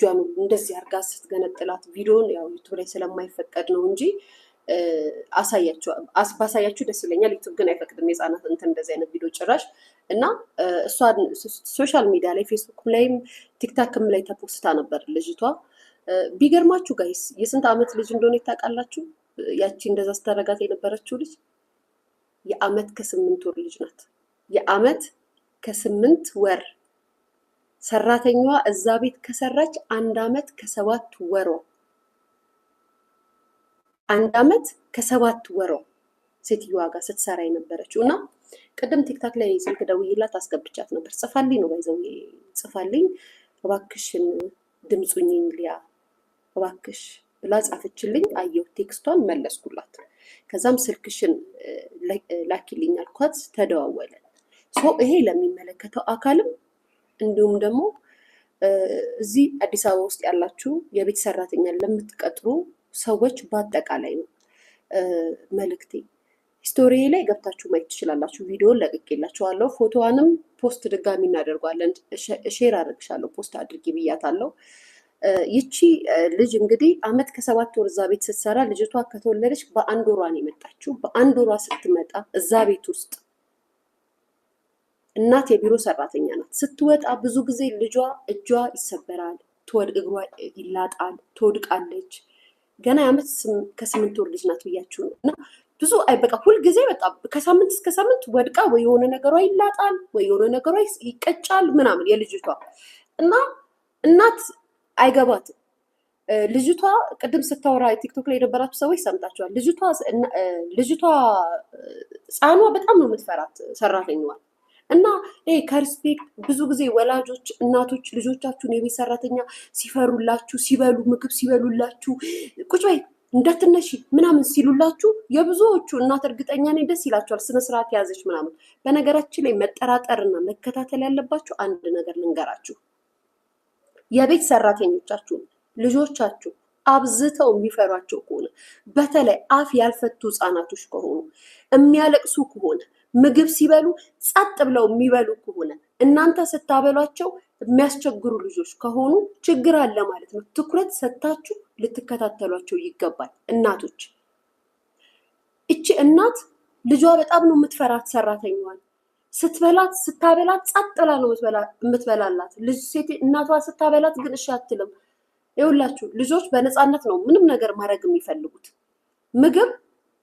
እጇን እንደዚህ አርጋ ስትገነጥላት ቪዲዮን ያው ዩቲዩብ ላይ ስለማይፈቀድ ነው እንጂ ባሳያችሁ ደስ ይለኛል። ዩቲዩብ ግን አይፈቅድም የህፃናት እንትን እንደዚህ አይነት ቪዲዮ ጭራሽ። እና እሷ ሶሻል ሚዲያ ላይ ፌስቡክ ላይም ቲክታክም ላይ ተፖስታ ነበር ልጅቷ። ቢገርማችሁ ጋይስ የስንት ዓመት ልጅ እንደሆነ ታውቃላችሁ? ያቺ እንደዛ ስተረጋት የነበረችው ልጅ የዓመት ከ8 ወር ልጅ ናት። የዓመት ከ8 ወር ሰራተኛዋ እዛ ቤት ከሰራች 1 ዓመት ከ7 ወሯ 1 ዓመት ከ7 ወሯ ሴትዮዋ ጋር ስትሰራ የነበረችው። እና ቅድም ቲክታክ ላይ ስልክ ደውዬላት አስገብቻት ነበር። ጽፋልኝ ነው ባይዘው ጽፋልኝ እባክሽን ድምጹኝኝ ሊያ እባክሽ ብላ ጻፈችልኝ። አየሁ ቴክስቷን መለስኩላት። ከዛም ስልክሽን ላኪልኝ አልኳት። ተደዋወለን። ይሄ ለሚመለከተው አካልም እንዲሁም ደግሞ እዚህ አዲስ አበባ ውስጥ ያላችሁ የቤት ሰራተኛ ለምትቀጥሩ ሰዎች በአጠቃላይ ነው መልእክቴ። ስቶሪ ላይ ገብታችሁ ማየት ትችላላችሁ። ቪዲዮን ለቅቄላችኋለሁ። ፎቶዋንም ፖስት ድጋሚ እናደርጓለን። ሼር አድርግሻለሁ፣ ፖስት አድርጊ ብያታለሁ። ይቺ ልጅ እንግዲህ 1 ዓመት ከ7 ወር እዛ ቤት ስትሰራ ልጅቷ ከተወለደች በ1 ወሯ ነው የመጣችው። በ1 ወሯ ስትመጣ እዛ ቤት ውስጥ እናት የቢሮ ሰራተኛ ናት። ስትወጣ ብዙ ጊዜ ልጇ እጇ ይሰበራል፣ እግሯ ይላጣል፣ ትወድቃለች። ገና የዓመት ከ8 ወር ልጅ ናት ብያችሁ ነው። እና ብዙ በቃ ሁልጊዜ በቃ ከሳምንት እስከ ሳምንት ወድቃ ወይ የሆነ ነገሯ ይላጣል ወይ የሆነ ነገሯ ይቀጫል ምናምን የልጅቷ። እና እናት አይገባትም። ልጅቷ ቅድም ስታወራ ቲክቶክ ላይ የነበራችሁ ሰዎች ሰምታችኋል። ልጅቷ ህፃኗ በጣም ነው የምትፈራት ሰራተኛዋን። እና ከሪስፔክት ብዙ ጊዜ ወላጆች እናቶች ልጆቻችሁን የቤት ሰራተኛ ሲፈሩላችሁ፣ ሲበሉ ምግብ ሲበሉላችሁ ቁጭ በይ እንዳትነሺ ምናምን ሲሉላችሁ የብዙዎቹ እናት እርግጠኛ ነኝ ደስ ይላቸዋል፣ ስነስርዓት ያዘች ምናምን። በነገራችን ላይ መጠራጠርና መከታተል ያለባችሁ አንድ ነገር ልንገራችሁ። የቤት ሰራተኞቻችሁን ልጆቻችሁ አብዝተው የሚፈሯቸው ከሆነ በተለይ አፍ ያልፈቱ ህፃናቶች ከሆኑ የሚያለቅሱ ከሆነ ምግብ ሲበሉ ጸጥ ብለው የሚበሉ ከሆነ እናንተ ስታበሏቸው የሚያስቸግሩ ልጆች ከሆኑ ችግር አለ ማለት ነው። ትኩረት ሰጥታችሁ ልትከታተሏቸው ይገባል። እናቶች እቺ እናት ልጇ በጣም ነው የምትፈራት ሰራተኛዋን። ስታበላት ጸጥ ብላ ነው የምትበላላት። ልጅ ሴት እናቷ ስታበላት ግን እሺ አትልም። ይኸውላችሁ ልጆች በነፃነት ነው ምንም ነገር ማድረግ የሚፈልጉት። ምግብ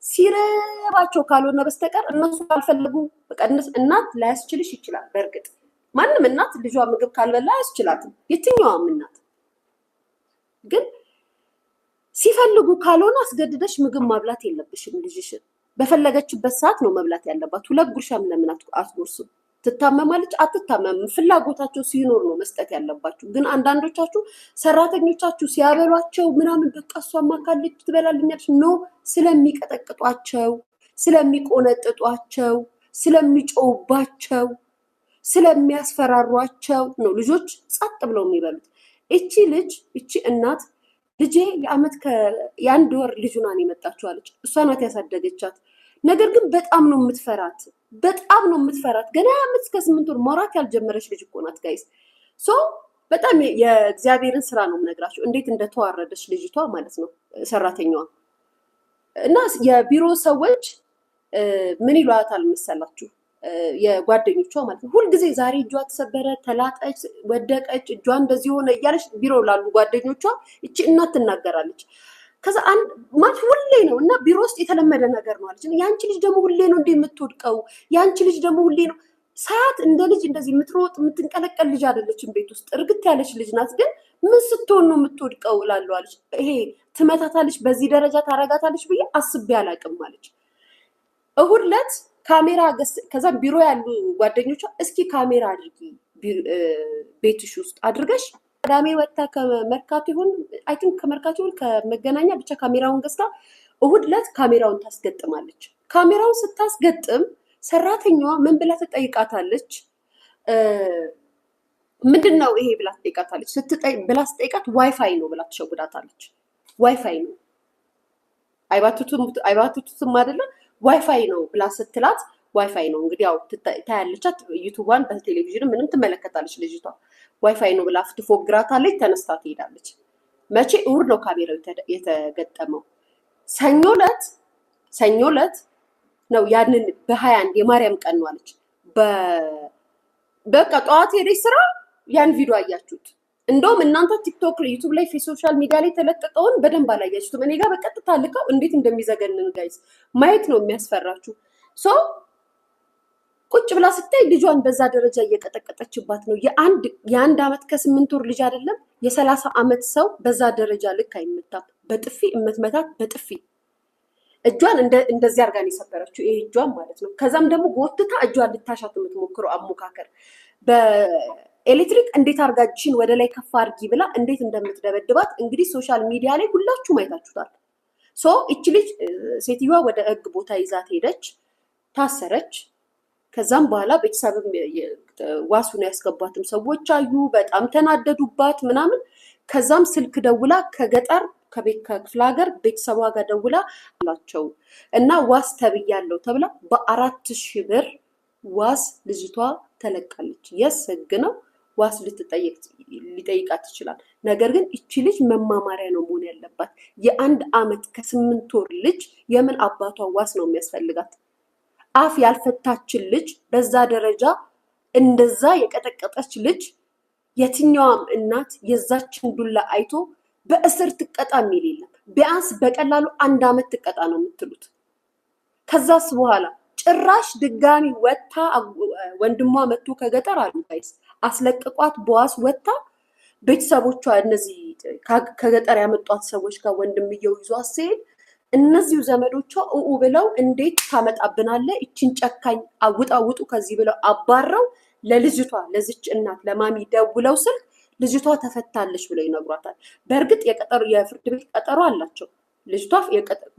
ሲረባቸው ካልሆነ በስተቀር እነሱ ካልፈለጉ በቃ እናት ላያስችልሽ ይችላል። በእርግጥ ማንም እናት ልጇ ምግብ ካልበላ አያስችላትም። የትኛዋም እናት ግን ሲፈልጉ ካልሆነ አስገድደሽ ምግብ ማብላት የለብሽም። ልጅሽን በፈለገችበት ሰዓት ነው መብላት ያለባት። 2 ጉርሻም ለምን አትጎርሱም? ትታመማለች አትታመምም? ፍላጎታቸው ሲኖር ነው መስጠት ያለባችሁ። ግን አንዳንዶቻችሁ ሰራተኞቻችሁ ሲያበሏቸው ምናምን በቃ እሷማ ካለች ትበላልኛለች ነው ስለሚቀጠቅጧቸው፣ ስለሚቆነጥጧቸው፣ ስለሚጮውባቸው፣ ስለሚያስፈራሯቸው ነው ልጆች ጸጥ ብለው የሚበሉት። እቺ እናት ልጄ የ1 ወር ልጁናን የመጣችው አለች። እሷ ናት ያሳደገቻት። ነገር ግን በጣም ነው የምትፈራት፣ በጣም ነው የምትፈራት። ገና 1 ዓመት ከ8 ወር ማውራት ያልጀመረች ልጅ እኮ ናት ጋይስ። በጣም የእግዚአብሔርን ስራ ነው የምነግራችሁ እንዴት እንደተዋረደች ልጅቷ ማለት ነው ሰራተኛዋ። እና የቢሮ ሰዎች ምን ይሏታል መሰላችሁ? የጓደኞቿ ማለት ነው ሁልጊዜ ዛሬ እጇ ተሰበረ፣ ተላጠች፣ ወደቀች፣ እጇ እንደዚህ ሆነ እያለች ቢሮ ላሉ ጓደኞቿ እቺ እናት ትናገራለች። ከዛ ማለት ሁሌ ነው እና ቢሮ ውስጥ የተለመደ ነገር ነው አለች። ያንቺ ልጅ ደግሞ ሁሌ ነው እንደ የምትወድቀው፣ ያንቺ ልጅ ደግሞ ሁሌ ነው ሳያት እንደ ልጅ እንደዚህ የምትሮጥ የምትንቀለቀል ልጅ አይደለችም። ቤት ውስጥ እርግጥ ያለች ልጅ ናት። ግን ምን ስትሆን ነው የምትወድቀው እላለሁ አለች። ይሄ ትመታታለች፣ በዚህ ደረጃ ታረጋታለች ብዬ አስቤ አላቅም አለች። እሁድ ዕለት ካሜራ ከዛ ቢሮ ያሉ ጓደኞቿ እስኪ ካሜራ አድርጊ ቤትሽ ውስጥ አድርገሽ ቅዳሜ ወጥታ ከመርካቶ ይሁን አይ ቲንክ ከመርካቶ ይሁን ከመገናኛ ብቻ ካሜራውን ገዝታ እሁድ ዕለት ካሜራውን ታስገጥማለች። ካሜራውን ስታስገጥም ሰራተኛዋ ምን ብላ ትጠይቃታለች? ምንድነው ይሄ ብላ ትጠይቃታለች። ብላ ስትጠይቃት ዋይፋይ ነው ብላ ትሸውዳታለች። ዋይፋይ ነው አይባቱቱም አይደለም ዋይፋይ ነው ብላ ስትላት ዋይፋይ ነው እንግዲህ ያው ታያለቻት ዩቲዩቧን በቴሌቪዥን ምንም ትመለከታለች ልጅቷ። ዋይፋይ ነው ብላ ትፎግራታለች፣ ተነስታ ትሄዳለች። መቼ? እሑድ ነው ካሜራው የተገጠመው። ሰኞ ዕለት ነው ያንን በ21 የማርያም ቀን ነው አለች። በቃ ጠዋት ሄደች ስራ ያን ቪዲዮ አያችሁት። እንደውም እናንተ ቲክቶክ ላይ ዩቲዩብ ላይ ሶሻል ሚዲያ ላይ ተለቀቀውን በደንብ አላያችሁትም። እኔ ጋር በቀጥታ ልከው እንዴት እንደሚዘገንን ጋይስ ማየት ነው የሚያስፈራችሁ። ሶ ቁጭ ብላ ስታይ ልጇን በዛ ደረጃ እየቀጠቀጠችባት ነው። የአንድ ዓመት ከ8 ወር ልጅ አይደለም የ30 ዓመት ሰው በዛ ደረጃ ልክ አይመታም። በጥፊ እምትመታት በጥፊ እጇን እንደዚህ አድርጋ ነው የሰበረችው። ይሄ እጇን ማለት ነው። ከዛም ደግሞ ጎትታ እጇን ልታሻት የምትሞክረው አሞካከር በኤሌክትሪክ እንዴት አድርጋ እጅሽን ወደ ላይ ከፍ አድርጊ ብላ እንዴት እንደምትደበድባት እንግዲህ ሶሻል ሚዲያ ላይ ሁላችሁም አይታችሁታል። ሶ እቺ ልጅ ሴትዮዋ ወደ ህግ ቦታ ይዛት ሄደች፣ ታሰረች። ከዛም በኋላ ቤተሰብም ዋሱን ያስገባትም ሰዎች አዩ፣ በጣም ተናደዱባት ምናምን። ከዛም ስልክ ደውላ ከገጠር ከክፍለ ሀገር ቤተሰቧ ጋር ደውላ አላቸው እና ዋስ ተብያለሁ ተብላ በ4,000 ብር ዋስ ልጅቷ ተለቃለች። የስ ህግ ነው፣ ዋስ ሊጠይቃት ይችላል። ነገር ግን እቺ ልጅ መማማሪያ ነው መሆን ያለባት። የ1 ዓመት ከ8 ወር ልጅ የምን አባቷ ዋስ ነው የሚያስፈልጋት? አፍ ያልፈታችን ልጅ በዛ ደረጃ እንደዛ የቀጠቀጠች ልጅ የትኛዋም እናት የዛችን ዱላ አይቶ በእስር ትቀጣ የሚል የለም። ቢያንስ በቀላሉ 1 ዓመት ትቀጣ ነው የምትሉት። ከዛስ በኋላ ጭራሽ ድጋሚ ወታ ወንድሟ መጥቶ ከገጠር አሉ ጋይስ አስለቅቋት በዋስ ወታ ቤተሰቦቿ እነዚህ ከገጠር ያመጧት ሰዎች ጋር ወንድምየው ይዟት ሲሄድ እነዚሁ ዘመዶቿ ብለው እንዴት ታመጣብናለ እችን ጨካኝ አውጡ ከዚህ ብለው አባረው ለልጅቷ ለዚች እናት ለማሚ ደውለው ስልክ ልጅቷ ተፈታለች ብለው ይነግሯታል። በእርግጥ የፍርድ ቤት ቀጠሮ አላቸው። ልጅቷ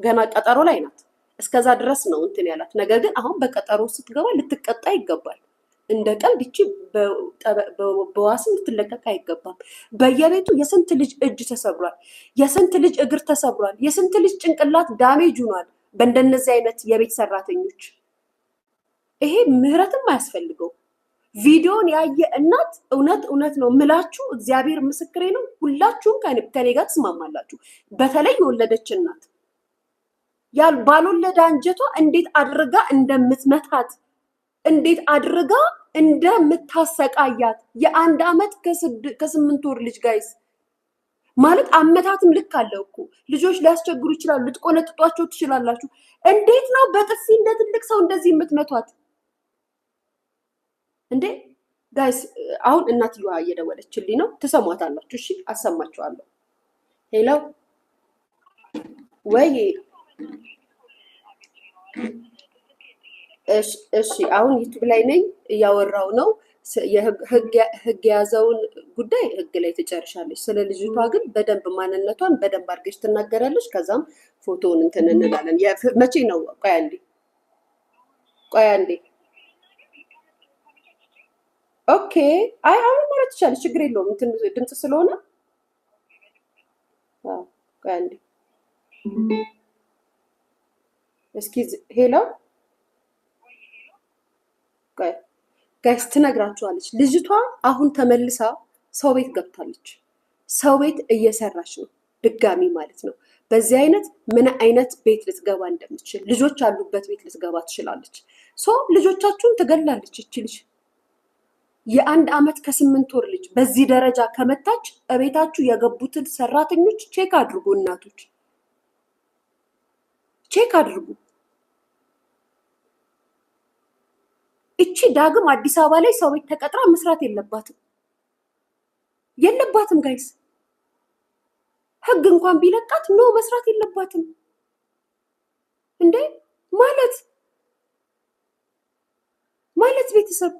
ገና ቀጠሮ ላይ ናት። እስከዛ ድረስ ነው እንትን ያላት። ነገር ግን አሁን በቀጠሮ ስትገባ ልትቀጣ ይገባል። እንደ ቀልድ እቺ በዋስም ልትለቀቅ አይገባም። በየቤቱ የስንት ልጅ እጅ ተሰብሯል፣ የስንት ልጅ እግር ተሰብሯል፣ የስንት ልጅ ጭንቅላት ዳሜጅ ሆኗል በእንደነዚህ አይነት የቤት ሰራተኞች። ይሄ ምህረትም አያስፈልገው። ቪዲዮን ያየ እናት እውነት ነው ምላችሁ፣ እግዚአብሔር ምስክሬ ነው። ሁላችሁም ከኔ ጋር ትስማማላችሁ። በተለይ የወለደች እናት ባልወለደ አንጀቷ እንዴት አድርጋ እንደምትመታት እንዴት አድርጋ እንደምታሰቃያት የ1 ዓመት ከ8 ወር ልጅ ጋይስ ማለት አመታትም ልክ አለው እኮ። ልጆች ሊያስቸግሩ ይችላሉ፣ ልትቆነጥጧቸው ትችላላችሁ። እንዴት ነው በጥፊ እንደ ትልቅ ሰው እንደዚህ የምትመቷት እንዴ? ጋይስ አሁን እናትየዋ እየደወለችልኝ ነው፣ ትሰሟታላችሁ። እሺ አሰማችኋለሁ። ሄሎ ወይ እሺ አሁን ዩቲዩብ ላይ ነኝ እያወራው ነው። ህግ የያዘውን ጉዳይ ህግ ላይ ትጨርሻለች። ስለ ልጅቷ ግን በደንብ ማንነቷን በደንብ አድርገሽ ትናገራለች። ከዛም ፎቶውን እንትን እንላለን። መቼ ነው? ቆይ አንዴ ኦኬ። አይ አሁን ማለት ትችላለች፣ ችግር የለውም። እንትን ድምጽ ስለሆነ ቆይ አንዴ እስኪ ሄሎ ጋይስ ትነግራችኋለች። ልጅቷ አሁን ተመልሳ ሰው ቤት ገብታለች። ሰው ቤት እየሰራች ነው ድጋሚ ማለት ነው። በዚህ አይነት ምን አይነት ቤት ልትገባ እንደምትችል ልጆች ያሉበት ቤት ልትገባ ትችላለች። ልጆቻችሁን ትገላለች እቺ ልጅ። የ1 ዓመት ከ8 ወር ልጅ በዚህ ደረጃ ከመታች እቤታችሁ የገቡትን ሰራተኞች ቼክ አድርጉ። እናቶች ቼክ አድርጉ። እቺ ዳግም አዲስ አበባ ላይ ሰው ቤት ተቀጥራ መስራት የለባትም ጋይስ። ህግ እንኳን ቢለቃት መስራት የለባትም እንዴ ማለት ቤተሰብ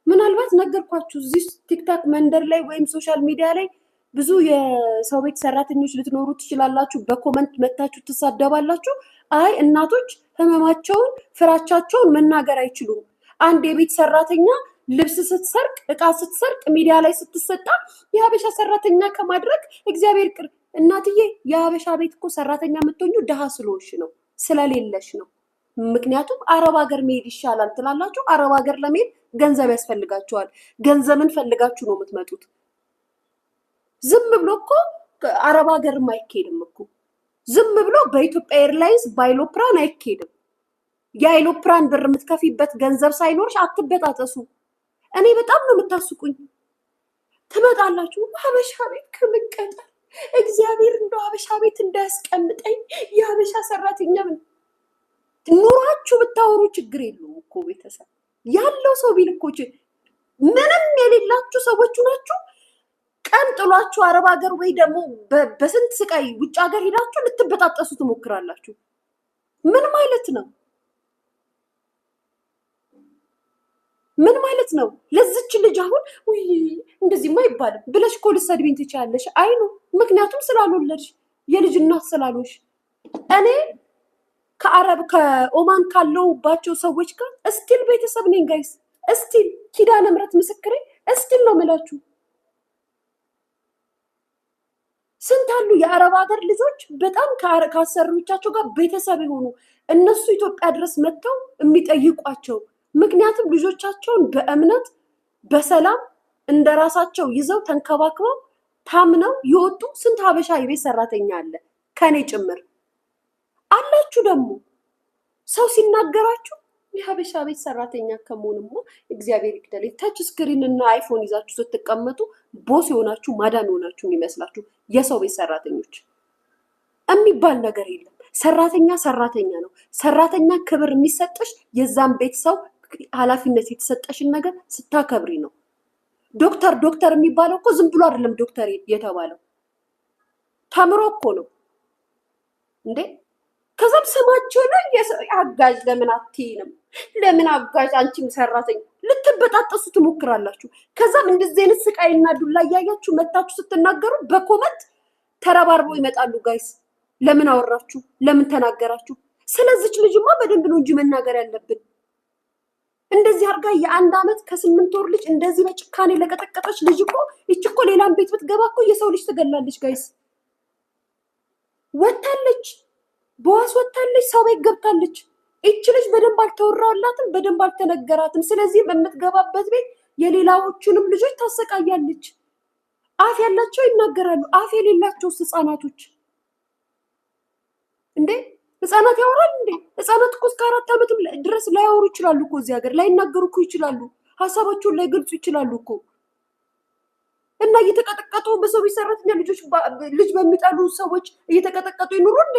ምናልባት ነገርኳችሁ እዚህ ቲክታክ መንደር ላይ ወይም ሶሻል ሚዲያ ላይ ብዙ የሰው ቤት ሰራተኞች ልትኖሩ ትችላላችሁ። በኮመንት መታችሁ ትሳደባላችሁ። አይ እናቶች ህመማቸውን ፍራቻቸውን መናገር አይችሉም። አንድ የቤት ሰራተኛ ልብስ ስትሰርቅ እቃ ስትሰርቅ ሚዲያ ላይ ስትሰጣ የሀበሻ ሰራተኛ ከማድረግ እግዚአብሔር እናትዬ የሀበሻ ቤት እኮ ሰራተኛ የምትሆኙ ድሃ ስለሆንሽ ነው፣ ስለሌለሽ ነው። ምክንያቱም አረብ ሀገር መሄድ ይሻላል ትላላችሁ። አረብ ሀገር ለመሄድ ገንዘብ ያስፈልጋችኋል። ገንዘብን ፈልጋችሁ ነው የምትመጡት። ዝም ብሎ እኮ አረብ ሀገርም አይካሄድም እኮ። ዝም ብሎ በኢትዮጵያ ኤርላይንስ በአይሎፕራን አይካሄድም። የአይሎፕራን ብር የምትከፊበት ገንዘብ ሳይኖርሽ አትበጣጠሱ። እኔ በጣም ነው የምታስቁኝ። ትመጣላችሁ ሀበሻ ቤት ከምቀጠር እግዚአብሔር እንደው ሀበሻ ቤት እንዳያስቀምጠኝ የሀበሻ ሰራተኛ ኑሯችሁ ብታወሩ ችግር የለውም እኮ ቤተሰብ ያለው ሰው ቢል እኮ ምንም የሌላችሁ ሰዎቹ ናችሁ። ቀን ጥሏችሁ አረብ ሀገር ወይ ደግሞ በስንት ስቃይ ውጭ ሀገር ሄዳችሁ ልትበጣጠሱ ትሞክራላችሁ። ምን ማለት ነው? ምን ማለት ነው? ለዚች ልጅ አሁን ውይ እንደዚህማ አይባልም ብለሽ እኮ ልትሰድቢኝ ትችያለሽ። አይ ነው ምክንያቱም ስላልወለድሽ የልጅ እናት ስላልሆንሽ። እኔ ከኦማን ካለውባቸው ሰዎች ጋር እስቲል ቤተሰብ ነኝ ጋይስ። እስቲል ኪዳነ ምሕረት ምስክሬ እስቲል ነው የምላችሁ። ስንት አሉ የአረብ ሀገር ልጆች በጣም ከአሰሪዎቻቸው ጋር ቤተሰብ የሆኑ እነሱ ኢትዮጵያ ድረስ መጥተው የሚጠይቋቸው። ምክንያቱም ልጆቻቸውን በእምነት በሰላም እንደራሳቸው ይዘው ተንከባክበው ታምነው የወጡ ስንት ሀበሻ የቤት ሰራተኛ አለ፣ ከኔ ጭምር አላችሁ። ደግሞ ሰው ሲናገራችሁ የሀበሻ ቤት ሰራተኛ ከመሆንማ እግዚአብሔር ይግደል። ታች ስክሪን እና አይፎን ይዛችሁ ስትቀመጡ ቦስ የሆናችሁ ማዳም የሆናችሁ የሚመስላችሁ የሰው ቤት ሰራተኞች የሚባል ነገር የለም። ሰራተኛ ሰራተኛ ነው። ሰራተኛ ክብር የሚሰጥሽ የዛን ቤት ሰው ኃላፊነት የተሰጠሽን ነገር ስታከብሪ ነው። ዶክተር የሚባለው እኮ ዝም ብሎ አይደለም ዶክተር የተባለው ተምሮ እኮ ነው እንዴ። ከዛም ስማቸው ላይ አጋዥ ለምን አትይንም? ለምን አጋዥ አንቺም ሰራተኛ ልትበጣጠሱ ትሞክራላችሁ። ከዛም እንደዚህ አይነት ስቃይና ዱላ እያያችሁ መታችሁ ስትናገሩ በኮመንት ተረባርበው ይመጣሉ። ጋይስ ለምን አወራችሁ? ለምን ተናገራችሁ? ስለዚች ልጅማ በደንብ ነው እንጂ መናገር ያለብን። እንደዚህ አርጋ የ1 ዓመት ከ8 ወር ልጅ እንደዚህ በጭካኔ ለቀጠቀጠች ልጅ እኮ ይች እኮ ሌላም ቤት ብትገባ እኮ የሰው ልጅ ትገላለች። ጋይስ ወታለች፣ በዋስ ወታለች፣ ሰው ቤት ገብታለች። ይች ልጅ በደንብ አልተወራላትም፣ በደንብ አልተነገራትም። ስለዚህ በምትገባበት ቤት የሌላዎቹንም ልጆች ታሰቃያለች። አፍ ያላቸው ይናገራሉ፣ አፍ የሌላቸው ህፃናቶች እንዴ ህፃናት ያወራል እንዴ? ህፃናት እኮ እስከ 4 ዓመት ድረስ ላያወሩ ይችላሉ እኮ እዚህ ሀገር ላይናገሩ እኮ ይችላሉ። ሀሳባቸውን ላይገልጹ ይችላሉ እኮ። እና እየተቀጠቀጡ በሰው ቤት ሰራተኛ ልጅ በሚጣሉ ሰዎች እየተቀጠቀጡ ይኑሩ እንዴ?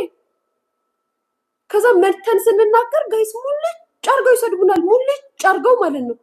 ከዛ መልተን ስንናገር ጋይስ ሙልጭ አርገው ይሰድቡናል። ሙልጭ አርገው ማለት ነው።